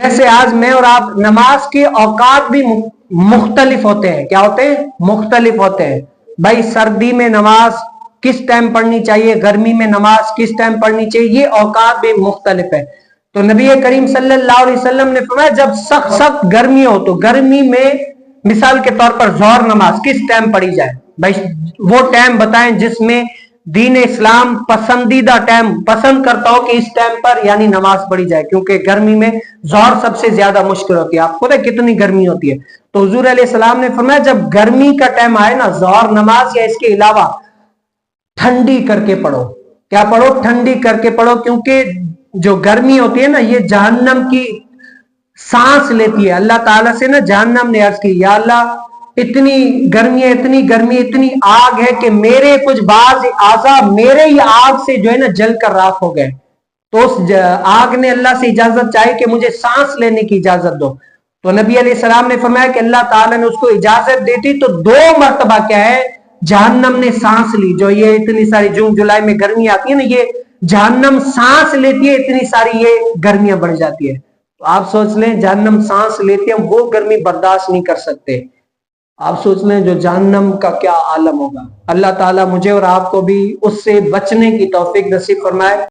جیسے آج میں اور آپ نماز کے اوقات بھی مختلف ہوتے ہیں. کیا ہوتے ہیں؟ مختلف ہوتے ہیں. بھائی سردی میں نماز کس ٹائم پڑھنی چاہیے، گرمی میں نماز کس ٹائم پڑھنی چاہیے، یہ اوقات بھی مختلف ہے. تو نبی کریم صلی اللہ علیہ وسلم نے فرمایا جب سخت گرمی ہو تو گرمی میں مثال کے طور پر ظہر نماز کس ٹائم پڑھی جائے. بھائی وہ ٹائم بتائیں جس میں دین اسلام پسندیدہ ٹائم پسند کرتا ہو کہ اس ٹائم پر یعنی نماز پڑھی جائے، کیونکہ گرمی میں ظہر سب سے زیادہ مشکل ہوتی ہے. آپ کو پتہ ہے کتنی گرمی ہوتی ہے. تو حضور علیہ السلام نے فرمایا جب گرمی کا ٹائم آئے نا، ظہر نماز یا اس کے علاوہ ٹھنڈی کر کے پڑھو. کیا پڑھو؟ ٹھنڈی کر کے پڑھو، کیونکہ جو گرمی ہوتی ہے نا یہ جہنم کی سانس لیتی ہے. اللہ تعالیٰ سے نا جہنم نے عرض کی یا اللہ اتنی گرمی ہے، اتنی گرمی، اتنی آگ ہے کہ میرے کچھ بعض اعضاء میرے ہی آگ سے جو ہے نا جل کر راکھ ہو گئے. تو اس آگ نے اللہ سے اجازت چاہی کہ مجھے سانس لینے کی اجازت دو. تو نبی علیہ السلام نے فرمایا کہ اللہ تعالیٰ نے اس کو اجازت دیتی تو 2 مرتبہ کیا ہے جہنم نے سانس لی. جو یہ اتنی ساری جون جولائی میں گرمی آتی ہے نا، یہ جہنم سانس لیتی ہے، اتنی ساری یہ گرمیاں بڑھ جاتی ہے. تو آپ سوچ لیں جہنم سانس لیتی ہے، ہم وہ گرمی برداشت نہیں کر سکتے. آپ سوچ لیں جو جہنم کا کیا عالم ہوگا. اللہ تعالیٰ مجھے اور آپ کو بھی اس سے بچنے کی توفیق نصیب فرمائے.